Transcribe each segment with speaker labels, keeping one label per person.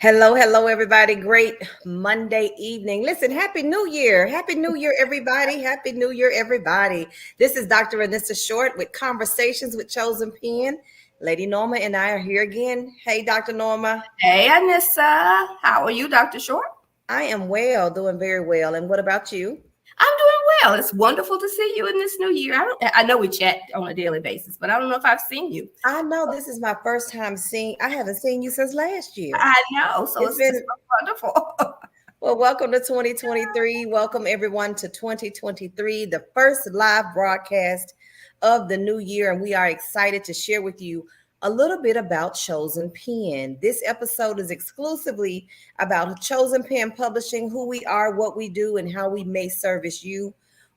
Speaker 1: Hello, hello, everybody. Great Monday evening. Listen, Happy New Year. Happy New Year, everybody. Happy New Year, everybody. This is Dr. Anissa Short with Conversations with Chosen Pen. Lady Norma and I are here again. Hey, Dr. Norma.
Speaker 2: Hey, Anissa. How are you, Dr. Short?
Speaker 1: I am well, doing very well. And what about you?
Speaker 2: I'm doing well. It's wonderful to see you in this new year. I know we chat on a daily basis, but I don't know if I've seen you.
Speaker 1: I know this is my first time seeing, I haven't seen you since last year.
Speaker 2: I know, so
Speaker 1: It's
Speaker 2: it's just
Speaker 1: been,
Speaker 2: so wonderful.
Speaker 1: well, welcome to 2023. Welcome everyone to 2023, the first live broadcast of the new year. And we are excited to share with you a little bit about Chosen Pen. This episode is exclusively about Chosen Pen Publishing, who we are, what we do, and how we may service you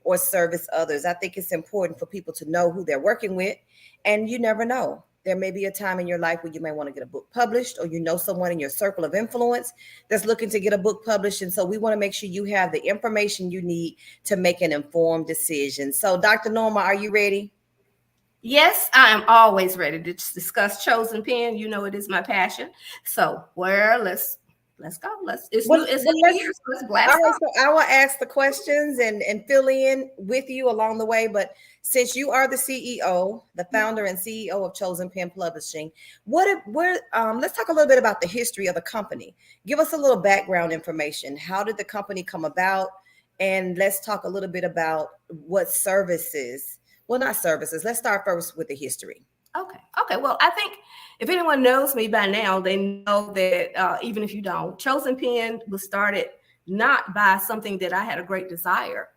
Speaker 1: or service others. I think it's important for people to know who they're working with, and you never know. There may be a time in your life where you may want to get a book published, or you know someone in your circle of influence that's looking to get a book published. And so we want to make sure you have the information you need to make an informed decision. So, Dr. Norma, are you ready?
Speaker 2: Yes, I am always ready to discuss Chosen Pen. You know it is my passion. So, let's go. It's
Speaker 1: Well,
Speaker 2: a
Speaker 1: well,
Speaker 2: new year, so let's blast
Speaker 1: all right,
Speaker 2: off.
Speaker 1: so I will ask the questions and fill in with you along the way. But since you are the CEO, the founder and CEO of Chosen Pen Publishing, let's talk a little bit about the history of the company. Give us a little background information. How did the company come about? And let's talk a little bit about what services. Well, not services. Let's start first with the history.
Speaker 2: Okay. Well, I think if anyone knows me by now, they know that even if you don't, Chosen Pen was started not by something that I had a great desire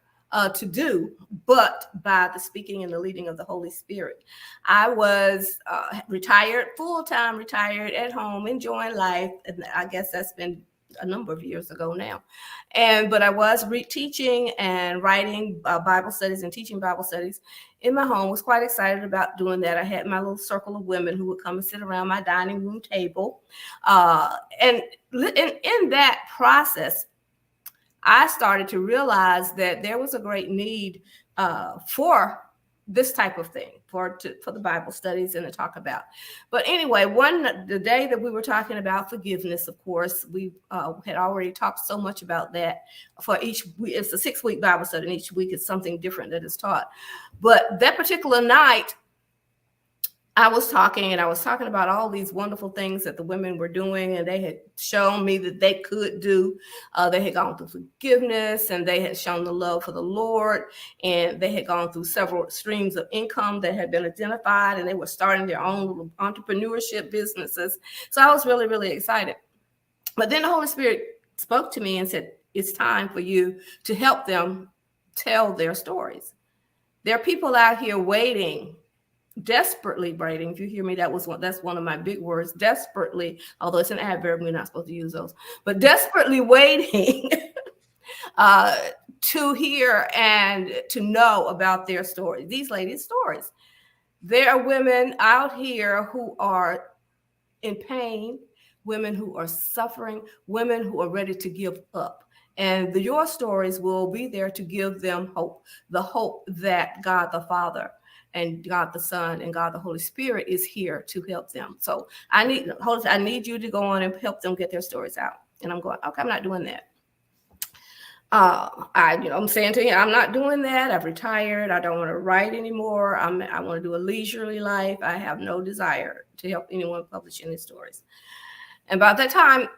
Speaker 2: to do, but by the speaking and the leading of the Holy Spirit. I was retired, full-time retired at home, enjoying life. And I guess that's been a number of years ago now. But I was teaching and writing Bible studies and teaching Bible studies in my home. Was quite excited about doing that. I had my little circle of women who would come and sit around my dining room table. And in that process, I started to realize that there was a great need for this type of thing for the Bible studies and to talk about. But anyway, the day that we were talking about forgiveness, of course, we had already talked so much about that for each week. It's a 6-week Bible study, and each week is something different that is taught. But that particular night, I was talking about all these wonderful things that the women were doing, and they had shown me that they could do. They had gone through forgiveness, and they had shown the love for the Lord, and they had gone through several streams of income that had been identified, and they were starting their own little entrepreneurship businesses. So I was really, really excited. But then the Holy Spirit spoke to me and said, it's time for you to help them tell their stories. There are people out here waiting, desperately waiting. If you hear me, that's one of my big words, desperately, although it's an adverb, we're not supposed to use those, but desperately waiting to hear and to know about their stories, these ladies' stories. There are women out here who are in pain, women who are suffering, women who are ready to give up. And your stories will be there to give them hope, the hope that God the Father and God the Son and God the Holy Spirit is here to help them. So I need you to go on and help them get their stories out. And I'm going, okay, I'm not doing that. I'm saying to you, I'm not doing that. I've retired. I don't want to write anymore. I want to do a leisurely life. I have no desire to help anyone publish any stories. And by that time,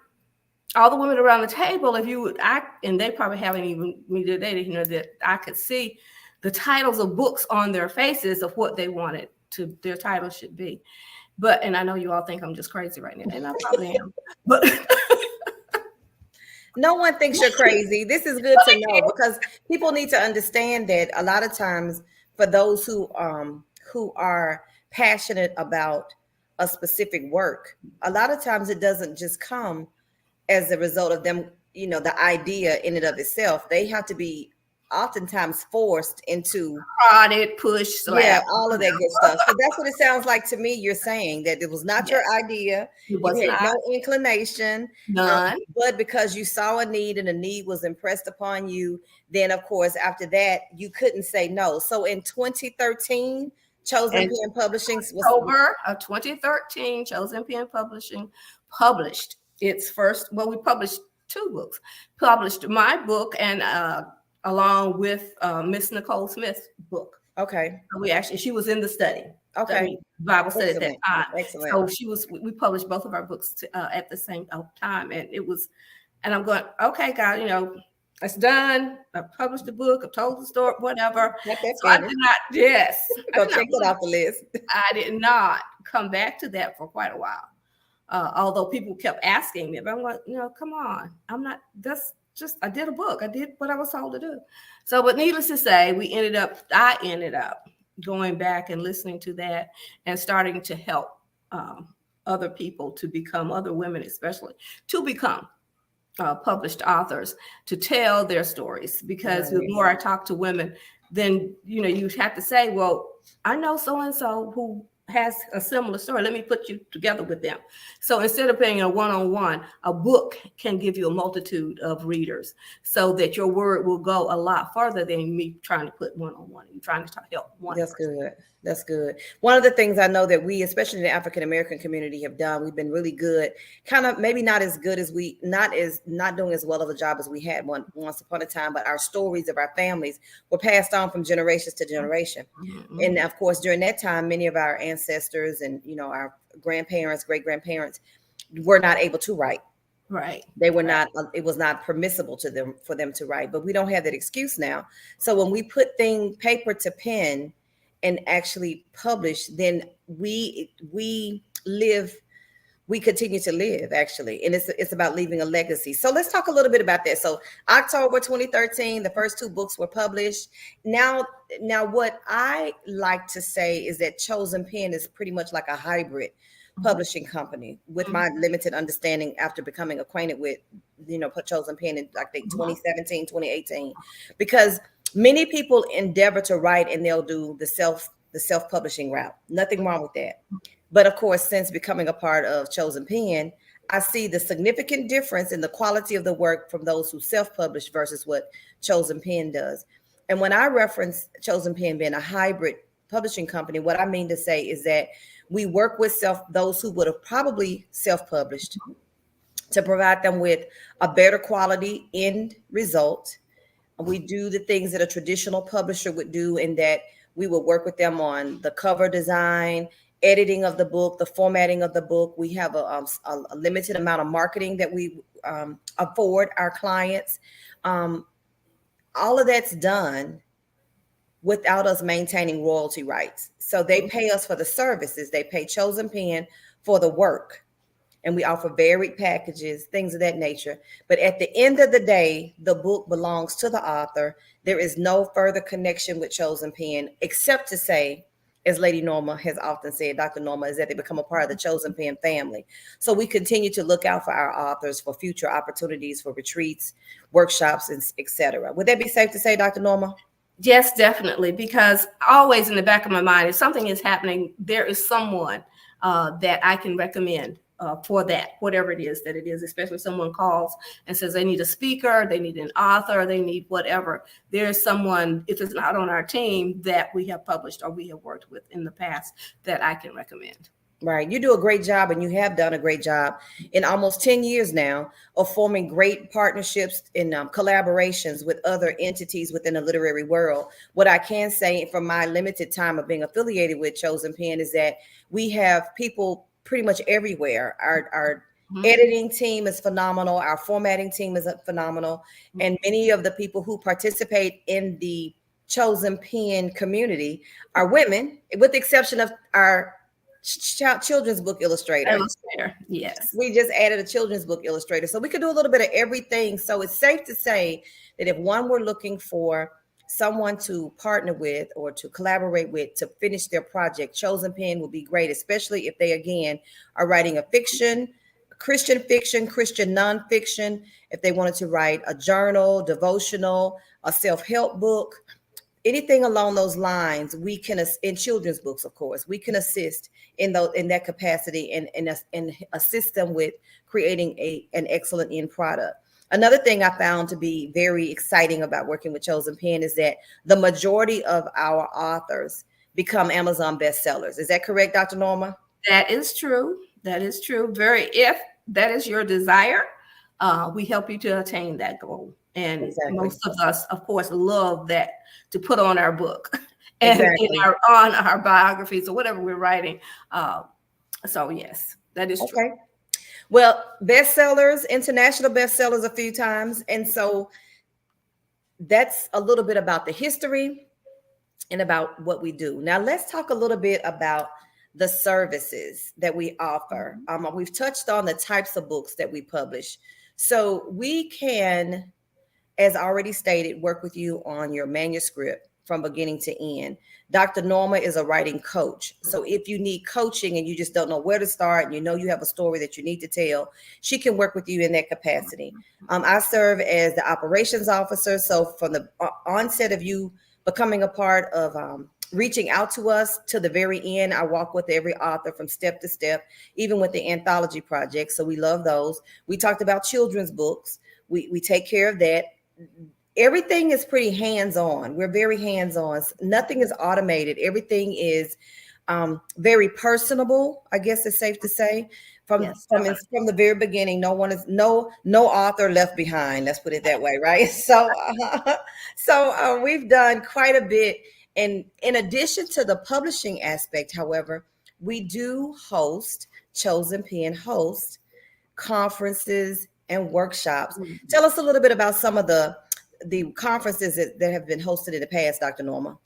Speaker 2: all the women around the table, if you would act, and they probably haven't even me today, that I could see the titles of books on their faces of what they wanted their title should be. And I know you all think I'm just crazy right now, and I probably am. But
Speaker 1: no one thinks you're crazy. This is good to know, because people need to understand that a lot of times for those who are passionate about a specific work, a lot of times it doesn't just come as a result of them, the idea in and of itself. They have to be oftentimes forced into
Speaker 2: prodded, pushed, slapped,
Speaker 1: all of that good stuff. So that's what it sounds like to me. You're saying that it was not your idea. You had no inclination,
Speaker 2: none.
Speaker 1: But because you saw a need and a need was impressed upon you, then of course after that you couldn't say no. So in 2013, Chosen Pen Publishing was
Speaker 2: October of 2013. Chosen Pen Publishing published its first, well, we published two books. Published my book and along with Miss Nicole Smith's book.
Speaker 1: Okay.
Speaker 2: So we actually, she was in the study. I
Speaker 1: Okay.
Speaker 2: mean, Bible study at that
Speaker 1: Excellent.
Speaker 2: time.
Speaker 1: Excellent.
Speaker 2: So we published both of our books at the same time. And it was, and I'm going, okay, God, you know, it's done. I published the book. I told the story, whatever.
Speaker 1: Got that
Speaker 2: So I
Speaker 1: finished.
Speaker 2: did not, yes.
Speaker 1: Go check that off the list.
Speaker 2: I did not come back to that for quite a while. Although people kept asking me, but I'm like, no, come on. I'm not, that's just, I did a book. I did what I was told to do. So, but needless to say, I ended up going back and listening to that and starting to help other people to become, other women especially, to become published authors, to tell their stories. Because the more I talk to women, then, you know, you have to say, well, I know so-and-so who has a similar story. Let me put you together with them. So instead of being a one-on-one, a book can give you a multitude of readers so that your word will go a lot farther than me trying to put one-on-one. You trying to help one
Speaker 1: That's
Speaker 2: person.
Speaker 1: good. That's good. One of the things I know that we, especially in the African American community, have done, we've been really good, kind of maybe not as good as not doing as well of a job as we had once upon a time, but our stories of our families were passed on from generations to generation. Mm-hmm. And of course, during that time, many of our ancestors and, you know, our grandparents, great grandparents were not able to write.
Speaker 2: Right.
Speaker 1: They were not, it was not permissible for them to write, but we don't have that excuse now. So when we put paper to pen and actually publish, then we continue to live, actually. And it's about leaving a legacy. So let's talk a little bit about that. So October 2013, the first two books were published. Now what I like to say is that Chosen Pen is pretty much like a hybrid publishing company, with my limited understanding after becoming acquainted with, you know, Chosen Pen in, I think, 2017, 2018, because many people endeavor to write and they'll do the self-publishing route. Nothing wrong with that. But of course, since becoming a part of Chosen Pen, I see the significant difference in the quality of the work from those who self-publish versus what Chosen Pen does. And when I reference Chosen Pen being a hybrid publishing company, what I mean to say is that we work with those who would have probably self-published to provide them with a better quality end result. We do the things that a traditional publisher would do, in that we would work with them on the cover design, editing of the book, the formatting of the book. We have a limited amount of marketing that we afford our clients. All of that's done without us maintaining royalty rights. So they pay us for the services. They pay Chosen Pen for the work. And we offer varied packages, things of that nature. But at the end of the day, the book belongs to the author. There is no further connection with Chosen Pen, except to say, as Lady Norma has often said, Dr. Norma, is that they become a part of the Chosen Pen family. So we continue to look out for our authors for future opportunities for retreats, workshops, and etc. Would that be safe to say, Dr. Norma?
Speaker 2: Yes, definitely. Because always in the back of my mind, if something is happening, there is someone that I can recommend for that, whatever it is that it is, especially if someone calls and says they need a speaker, they need an author, they need whatever. There's someone, if it's not on our team, that we have published or we have worked with in the past that I can recommend.
Speaker 1: Right. You do a great job, and you have done a great job in almost 10 years now of forming great partnerships and collaborations with other entities within the literary world. What I can say from my limited time of being affiliated with Chosen Pen is that we have people pretty much everywhere. Our editing team is phenomenal. Our formatting team is phenomenal. And many of the people who participate in the Chosen Pen community are women, with the exception of our children's book illustrator.
Speaker 2: Yes.
Speaker 1: We just added a children's book illustrator. So we could do a little bit of everything. So it's safe to say that if one were looking for someone to partner with or to collaborate with to finish their project, Chosen Pen would be great, especially if they, again, are writing a fiction, Christian nonfiction, if they wanted to write a journal, devotional, a self-help book, anything along those lines. We can, in children's books, of course, we can assist in that capacity and assist them with creating an excellent end product. Another thing I found to be very exciting about working with Chosen Pen is that the majority of our authors become Amazon bestsellers. Is that correct, Dr. Norma?
Speaker 2: That is true. That is true. that is your desire, we help you to attain that goal. And
Speaker 1: Exactly.
Speaker 2: most of us, of course, love that to put on our book and in
Speaker 1: Exactly.
Speaker 2: on our biographies or whatever we're writing. So yes, that is true.
Speaker 1: Okay. Well, bestsellers, international bestsellers a few times. And so that's a little bit about the history and about what we do. Now, let's talk a little bit about the services that we offer. We've touched on the types of books that we publish. So we can, as already stated, work with you on your manuscript from beginning to end. Dr. Norma is a writing coach. So if you need coaching and you just don't know where to start and you know you have a story that you need to tell, she can work with you in that capacity. I serve as the operations officer. So from the onset of you becoming a part of reaching out to us to the very end, I walk with every author from step to step, even with the anthology project. So we love those. We talked about children's books. We take care of that. Everything is pretty hands-on. We're very hands-on. Nothing is automated. Everything is very personable, I guess it's safe to say. From
Speaker 2: Yes,
Speaker 1: from
Speaker 2: definitely.
Speaker 1: from the very beginning, no author left behind. Let's put it that way, right? So we've done quite a bit. And in addition to the publishing aspect, however, we do host, Chosen Pen host conferences and workshops.
Speaker 2: Mhm.
Speaker 1: Tell us a little bit about some of the conferences that have been hosted in the past, Dr. Norma.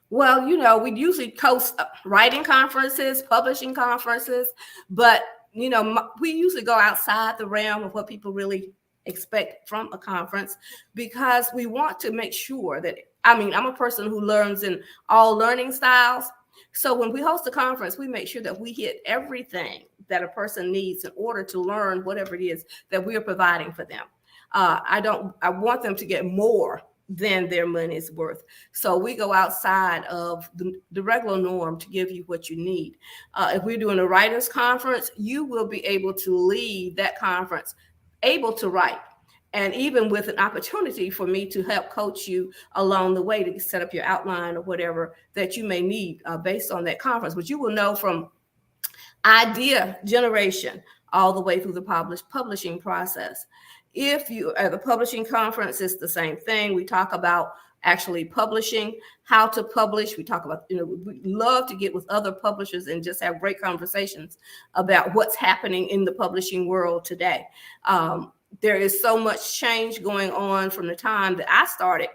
Speaker 2: Well, we usually host writing conferences, publishing conferences, but we usually go outside the realm of what people really expect from a conference, because we want to make sure that, I'm a person who learns in all learning styles. So when we host a conference, we make sure that we hit everything that a person needs in order to learn whatever it is that we are providing for them. I want them to get more than their money's worth. So we go outside of the regular norm to give you what you need. If we're doing a writers conference, you will be able to leave that conference able to write, and even with an opportunity for me to help coach you along the way to set up your outline or whatever that you may need based on that conference. But you will know from idea generation all the way through the publishing process. If you at the publishing conference, it's the same thing. We talk about actually publishing, how to publish. We talk about, we love to get with other publishers and just have great conversations about what's happening in the publishing world today. There is so much change going on from the time that I started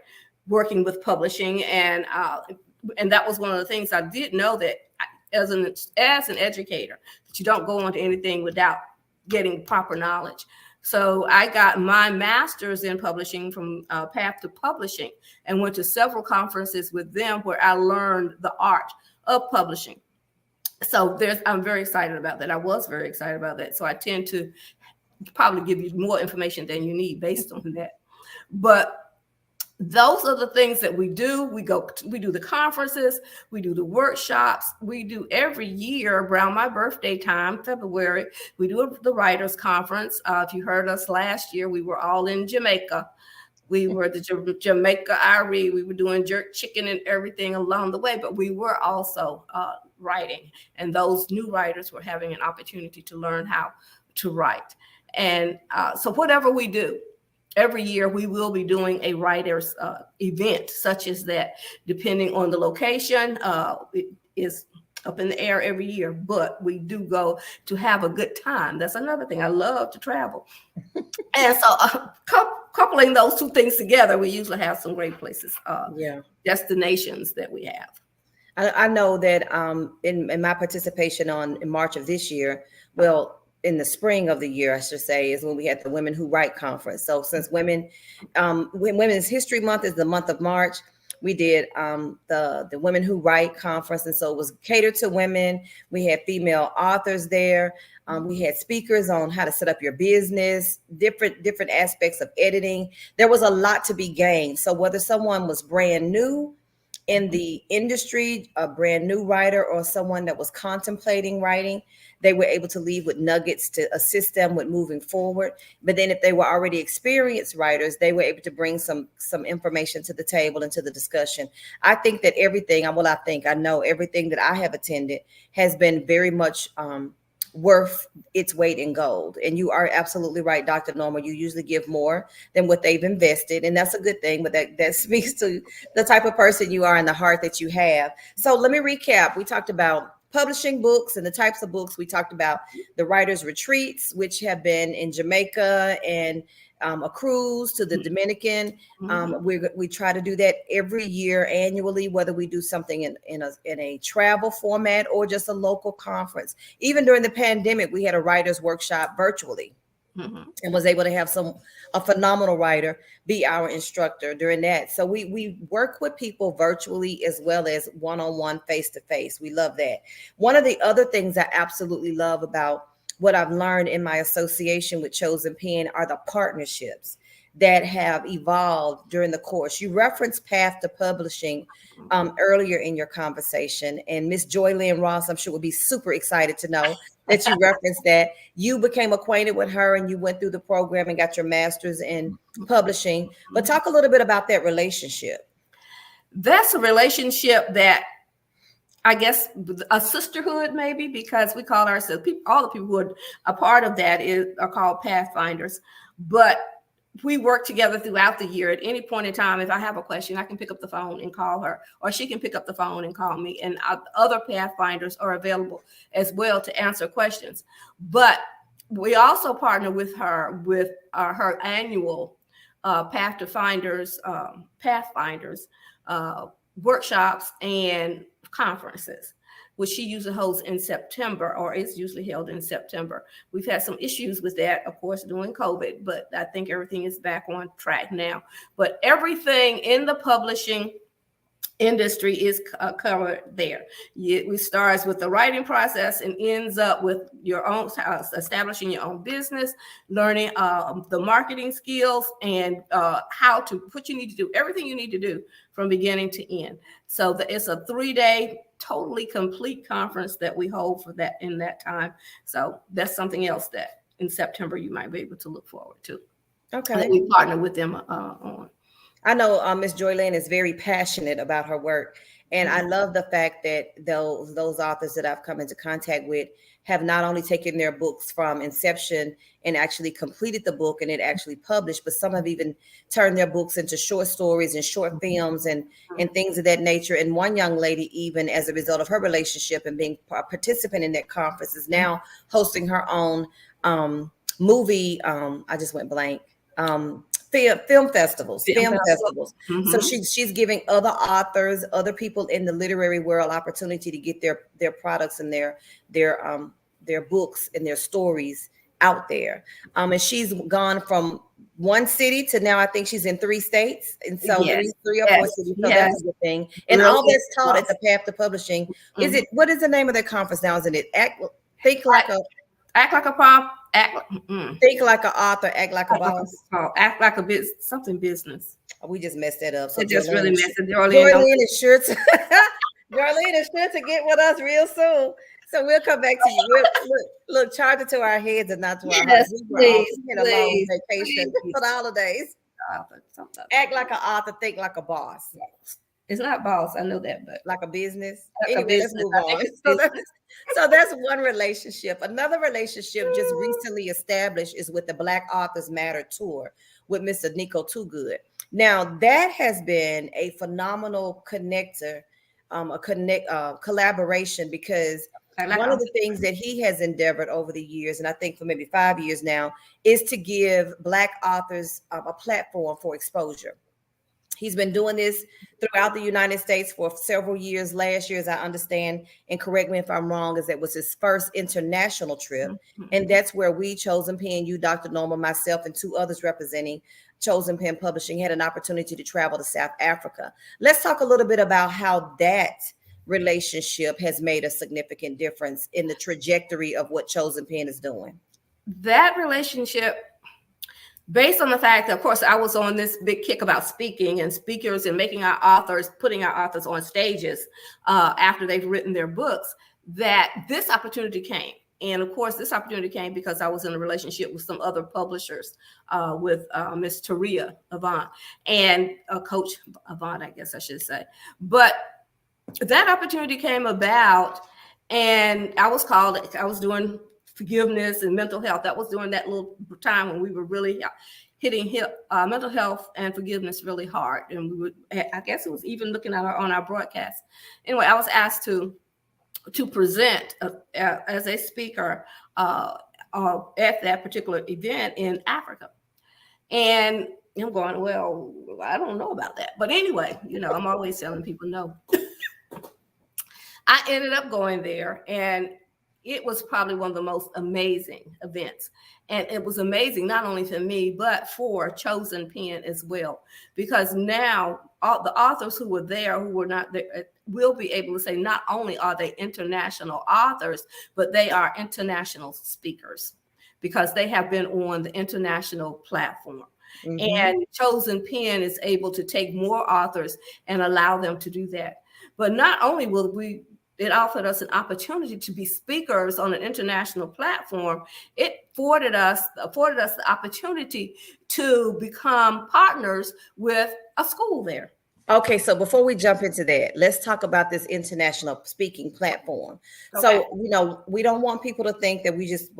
Speaker 2: working with publishing, and that was one of the things I did know, that as an educator, that you don't go on to anything without getting proper knowledge. So I got my master's in publishing from Path to Publishing, and went to several conferences with them where I learned the art of publishing. So I'm very excited about that. I was very excited about that. So I tend to probably give you more information than you need based on that. But those are the things that we do. We do the conferences, we do the workshops, we do every year around my birthday time, February, we do the writers conference. If you heard us last year, we were all in Jamaica. We were the Jamaica Irie. We were doing jerk chicken and everything along the way, but we were also writing, and those new writers were having an opportunity to learn how to write. And so whatever we do, every year we will be doing a writers event such as that. Depending on the location, it is up in the air every year, but we do go to have a good time. That's another thing. I love to travel. And so coupling those two things together, we usually have some great places, destinations that we have.
Speaker 1: I know that in my participation in March of this year, well, in the spring of the year, I should say, is when we had the Women Who Write conference. So since Women's History Month is the month of March, we did the Women Who Write conference. And so it was catered to women. We had female authors there. We had speakers on how to set up your business, different aspects of editing. There was a lot to be gained. So whether someone was brand new in the industry, a brand new writer, or someone that was contemplating writing, they were able to leave with nuggets to assist them with moving forward. But then if they were already experienced writers, they were able to bring some information to the table and to the discussion. I think that I know everything that I have attended has been very much worth its weight in gold. And you are absolutely right, Dr. Norma. You usually give more than what they've invested, and that's a good thing. But that speaks to the type of person you are and the heart that you have. So let me recap. We talked about publishing books and the types of books. We talked about the writers' retreats, which have been in Jamaica and a cruise to the Dominican. We try to do that every year annually, whether we do something in a travel format or just a local conference. Even during the pandemic, we had a writers workshop virtually. And was able to have a phenomenal writer be our instructor during that. So we work with people virtually as well as one-on-one, face-to-face. We love that. One of the other things I absolutely love about what I've learned in my association with Chosen Pen are the partnerships that have evolved during the course. You referenced Path to Publishing earlier in your conversation, and Miss Joy Lynn Ross, I'm sure, would be super excited to know that you referenced that. You became acquainted with her and you went through the program and got your master's in publishing. But talk a little bit about that relationship.
Speaker 2: That's a relationship that, I guess, a sisterhood, maybe, because we call ourselves, all the people who are a part of that are called Pathfinders. But we work together throughout the year. At any point in time, if I have a question, I can pick up the phone and call her, or she can pick up the phone and call me. And other Pathfinders are available as well to answer questions. But we also partner with her with her annual Pathfinders workshops and conferences, which she usually holds in September, or is usually held in September. We've had some issues with that, of course, during COVID, but I think everything is back on track now. But everything in the publishing industry is covered there. We starts with the writing process and ends up with your own establishing your own business, learning the marketing skills and what you need to do, everything you need to do from beginning to end. So it's a 3-day totally complete conference that we hold for that in that time. So that's something else that in September you might be able to look forward to.
Speaker 1: Okay.
Speaker 2: And we partner with them on.
Speaker 1: I know Miss Joy Lynn is very passionate about her work. And I love the fact that those authors that I've come into contact with have not only taken their books from inception and actually completed the book and it actually published, but some have even turned their books into short stories and short films and things of that nature. And one young lady, even as a result of her relationship and being a participant in that conference, is now hosting her own movie. I just went blank. Film festivals. So she's giving other authors, other people in the literary world opportunity to get their products and their books and their stories out there. And she's gone from one city to now I think she's in 3 states, and so three or 4 cities. So that's a good thing. And all that's taught at the Path to Publishing. What is the name of that conference now? Isn't it Think Like a Prompt? Think like an author, act like a boss.
Speaker 2: Act like a business.
Speaker 1: We just messed that up. So
Speaker 2: it just really messed it.
Speaker 1: Darlene is sure to get with us real soon. So we'll come back to you. Look, charge it to our heads and not to our hearts. We had a long vacation for the holidays. Act like an author, think like a boss.
Speaker 2: It's not boss, I know that, but
Speaker 1: like a business. Anyway, let's move on. So that's one relationship. Another relationship just recently established is with the Black Authors Matter Tour with Mr. Nico Toogood. Now that has been a phenomenal connector, collaboration, because one of the things that he has endeavored over the years, and I think for maybe 5 years now, is to give Black authors a platform for exposure. He's been doing this throughout the United States for several years. Last year, as I understand, and correct me if I'm wrong, is that was his first international trip. And that's where we, Chosen Pen, you, Dr. Norma, myself, and 2 others representing Chosen Pen Publishing, had an opportunity to travel to South Africa. Let's talk a little bit about how that relationship has made a significant difference in the trajectory of what Chosen Pen is doing.
Speaker 2: That relationship, based on the fact that, of course, I was on this big kick about speaking and speakers and putting our authors on stages after they've written their books, that this opportunity came. And of course, this opportunity came because I was in a relationship with some other publishers, with Miss Taria Avant and Coach Avant, I guess I should say. But that opportunity came about, and I was called. I was doing forgiveness and mental health. That was during that little time when we were really hitting mental health and forgiveness really hard. And we would, I guess it was even looking at on our broadcast. Anyway, I was asked to present as a speaker at that particular event in Africa. And I'm going, well, I don't know about that. But anyway, I'm always telling people no. I ended up going there, and it was probably one of the most amazing events. And it was amazing, not only for me, but for Chosen Pen as well, because now all the authors who were there, who were not there, will be able to say not only are they international authors, but they are international speakers, because they have been on the international platform. Mm-hmm. And Chosen Pen is able to take more authors and allow them to do that. But not only will it offered us an opportunity to be speakers on an international platform, it afforded us the opportunity to become partners with a school there.
Speaker 1: Okay, so before we jump into that, let's talk about this international speaking platform. Okay. So, we don't want people to think that we just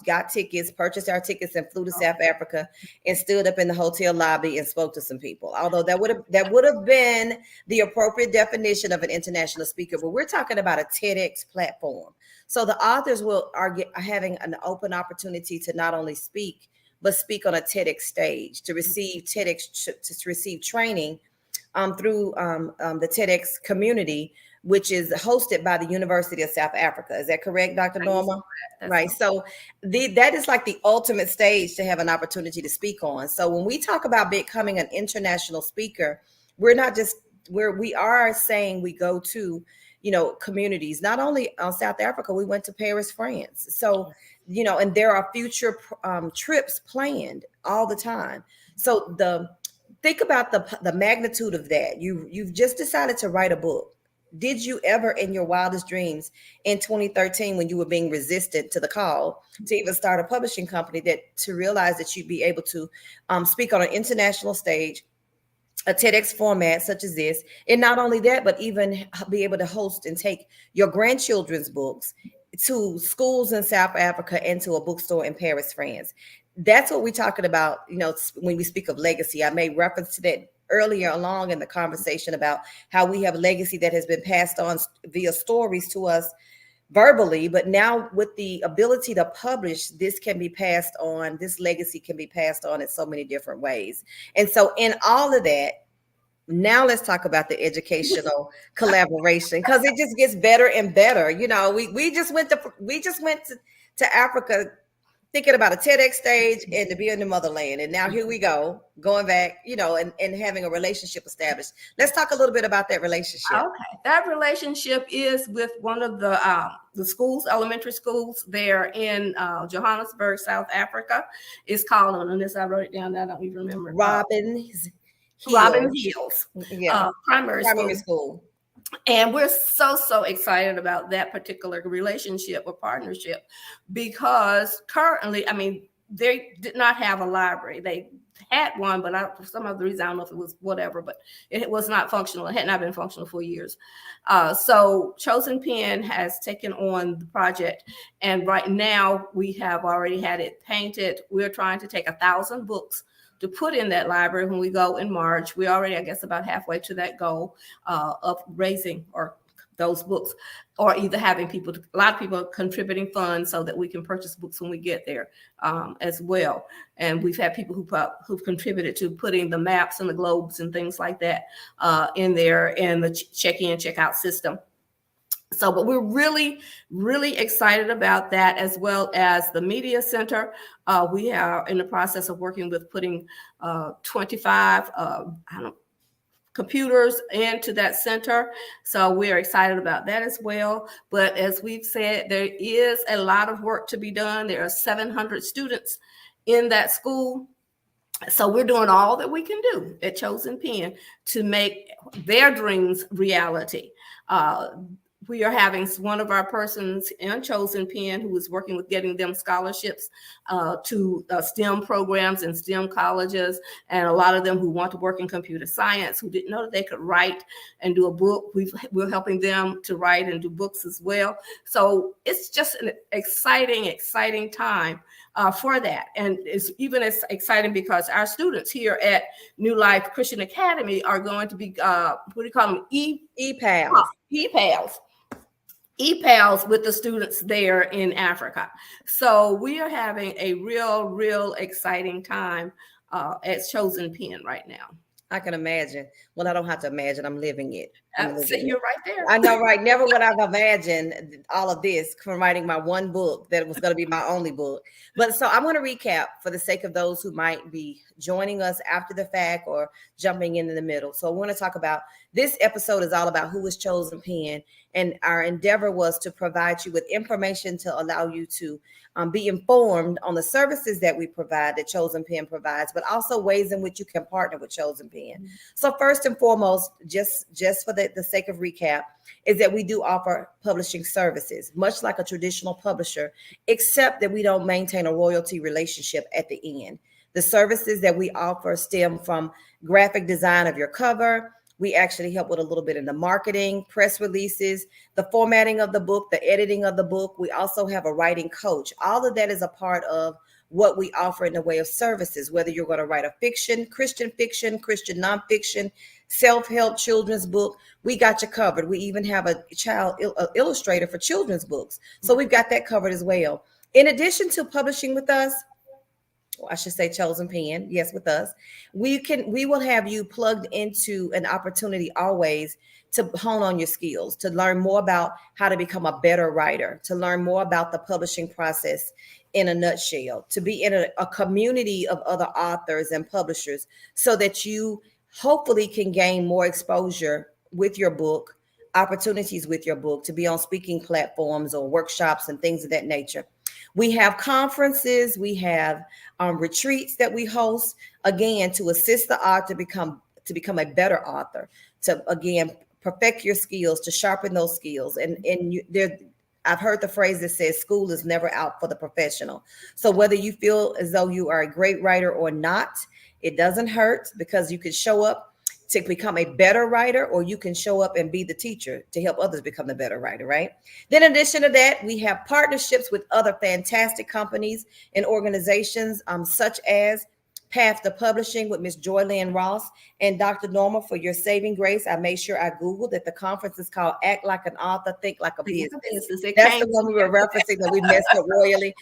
Speaker 1: got tickets, purchased our tickets, and flew to South Africa and stood up in the hotel lobby and spoke to some people. Although that would have been the appropriate definition of an international speaker, but we're talking about a TEDx platform. So the authors are having an open opportunity to not only speak, but speak on a TEDx stage, to receive training through the TEDx community, which is hosted by the University of South Africa. Is that correct, Dr. Norma? Right. So that is like the ultimate stage to have an opportunity to speak on. So when we talk about becoming an international speaker, we are saying we go to, communities, not only South Africa, we went to Paris, France. So, and there are future trips planned all the time. So think about the magnitude of that. You've just decided to write a book. Did you ever in your wildest dreams in 2013, when you were being resistant to the call to even start a publishing company, to realize that you'd be able to speak on an international stage, a TEDx format such as this, and not only that, but even be able to host and take your grandchildren's books to schools in South Africa and to a bookstore in Paris, France? That's what we're talking about, when we speak of legacy. I made reference to that earlier along in the conversation about how we have a legacy that has been passed on via stories to us verbally, but now with the ability to publish, this legacy can be passed on in so many different ways. And so in all of that, now let's talk about the educational collaboration, because it just gets better and better. We just went to Africa thinking about a TEDx stage and to be in the motherland. And now here we go, going back, and having a relationship established. Let's talk a little bit about that relationship.
Speaker 2: Okay. That relationship is with one of the schools, elementary schools there in Johannesburg, South Africa. It's called, on this, I wrote it down, I don't even remember.
Speaker 1: Robin Hills.
Speaker 2: Yeah. Primary school. And we're so excited about that particular relationship or partnership, because currently, they did not have a library. They had one, but for some other reason, I don't know if it was whatever, but it was not functional. It had not been functional for years. So Chosen Pen has taken on the project, and right now we have already had it painted. We're trying to take 1,000 books to put in that library when we go in March. We're already, I guess, about halfway to that goal of raising those books, or either having a lot of people contributing funds so that we can purchase books when we get there as well. And we've had people who've contributed to putting the maps and the globes and things like that in there, and the check-in, check-out system. So, but we're really, really excited about that, as well as the media center. We are in the process of working with putting 25 computers into that center. So we're excited about that as well. But as we've said, there is a lot of work to be done. There are 700 students in that school. So we're doing all that we can do at Chosen Pen to make their dreams reality. we are having one of our persons in Chosen Pen who is working with getting them scholarships to STEM programs and STEM colleges, and a lot of them who want to work in computer science, who didn't know that they could write and do a book. We're helping them to write and do books as well. So it's just an exciting time for that. And it's even as exciting because our students here at New Life Christian Academy are going to be, what do you call them?
Speaker 1: E-pals.
Speaker 2: E-pals with the students there in Africa. So we are having a real exciting time at Chosen Pen right now.
Speaker 1: I can imagine. Well, I don't have to imagine. I'm living it.
Speaker 2: So you're right there.
Speaker 1: I know, right? Never would I've imagined all of this from writing my one book that was going to be my only book. But so I'm going to recap for the sake of those who might be joining us after the fact or jumping in the middle. So I want to talk about this episode is all about who is Chosen Pen. And our endeavor was to provide you with information to allow you to be informed on the services that we provide, that Chosen Pen provides, but also ways in which you can partner with Chosen Pen. Mm-hmm. So first and foremost, just for the sake of recap, is that we do offer publishing services, much like a traditional publisher, except that we don't maintain a royalty relationship at the end. The services that we offer stem from graphic design of your cover. We actually help with a little bit in the marketing, press releases, the formatting of the book, the editing of the book. We also have a writing coach. All of that is a part of what we offer in the way of services, whether you're going to write a fiction, Christian nonfiction, self-help children's book. We got you covered. We even have a child illustrator for children's books. So we've got that covered as well. In addition to publishing with us, I should say Chosen Pen, yes, with us, we will have you plugged into an opportunity always to hone on your skills, to learn more about how to become a better writer, to learn more about the publishing process in a nutshell, to be in a community of other authors and publishers so that you hopefully can gain more exposure with your book, opportunities with your book, to be on speaking platforms or workshops and things of that nature. We have conferences, we have retreats that we host, again, to assist the author to become a better author, to, again, perfect your skills, to sharpen those skills. I've heard the phrase that says school is never out for the professional. So whether you feel as though you are a great writer or not, it doesn't hurt, because you can show up to become a better writer, or you can show up and be the teacher to help others become a better writer, right? Then in addition to that, we have partnerships with other fantastic companies and organizations, such as Path to Publishing with Miss Joylyn Ross and Dr. Norma for your saving grace. I made sure I Googled that the conference is called Act Like an Author, Think Like a Business. That's the one we were referencing that we messed up royally.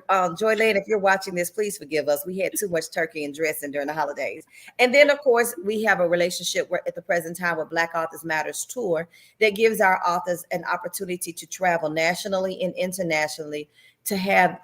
Speaker 1: Joylyn, if you're watching this, please forgive us. We had too much turkey and dressing during the holidays. And then, of course, we have a relationship at the present time with Black Authors Matters Tour that gives our authors an opportunity to travel nationally and internationally to have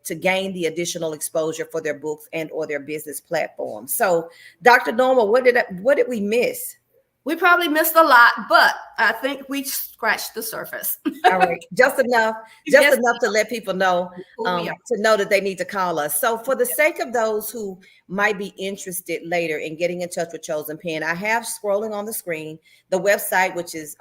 Speaker 1: to gain the additional exposure for their books and or their business platforms. So, Dr. Norma, what did we miss?
Speaker 2: We probably missed a lot, but I think we scratched the surface.
Speaker 1: All right, just enough to let people know, to know that they need to call us. So for the sake of those who might be interested later in getting in touch with Chosen Pen, I have scrolling on the screen the website, which is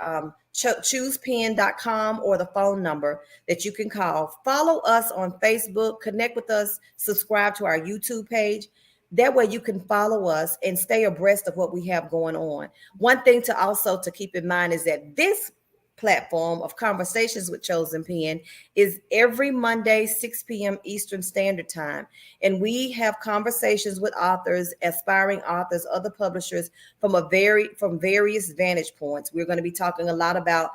Speaker 1: choosepen.com, or the phone number that you can call. Follow us on Facebook, connect with us, subscribe to our YouTube page. That way you can follow us and stay abreast of what we have going on. One thing to keep in mind is that this platform of Conversations with Chosen Pen is every Monday, 6 p.m. Eastern Standard Time. And we have conversations with authors, aspiring authors, other publishers from various vantage points. We're going to be talking a lot about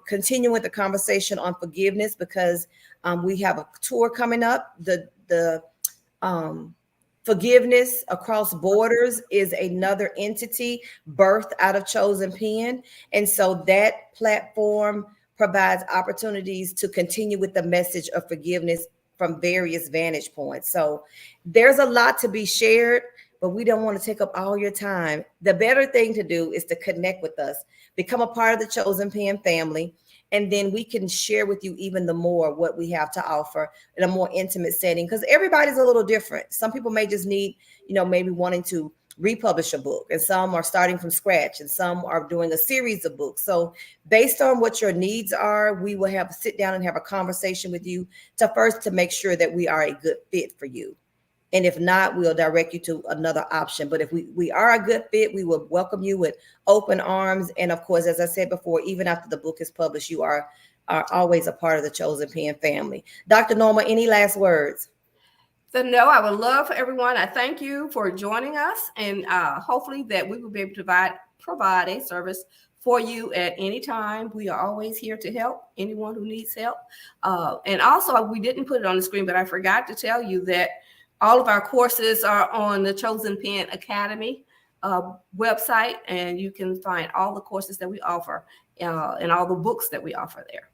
Speaker 1: continuing the conversation on forgiveness, because we have a tour coming up. The Forgiveness Across Borders is another entity birthed out of Chosen Pen. And so that platform provides opportunities to continue with the message of forgiveness from various vantage points. So there's a lot to be shared, but we don't want to take up all your time. The better thing to do is to connect with us, become a part of the Chosen Pen family, and then we can share with you even the more what we have to offer in a more intimate setting, because everybody's a little different. Some people may just need, maybe wanting to republish a book, and some are starting from scratch, and some are doing a series of books. So based on what your needs are, we will have to sit down and have a conversation with you to make sure that we are a good fit for you. And if not, we'll direct you to another option. But if we are a good fit, we will welcome you with open arms. And of course, as I said before, even after the book is published, you are always a part of the Chosen Pen family. Dr. Norma, any last words?
Speaker 2: So no, I would love for everyone. I thank you for joining us, and hopefully that we will be able to provide a service for you at any time. We are always here to help anyone who needs help. And also, we didn't put it on the screen, but I forgot to tell you that all of our courses are on the Chosen Pen Academy website, and you can find all the courses that we offer and all the books that we offer there.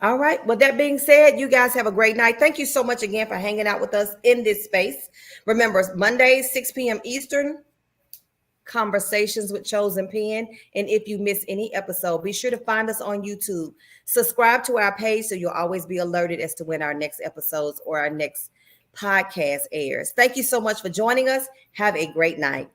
Speaker 1: All right. Well, that being said, you guys have a great night. Thank you so much again for hanging out with us in this space. Remember, Mondays, 6 p.m. Eastern, Conversations with Chosen Pen. And if you miss any episode, be sure to find us on YouTube. Subscribe to our page so you'll always be alerted as to when our next episodes or our next podcast airs. Thank you so much for joining us. Have a great night.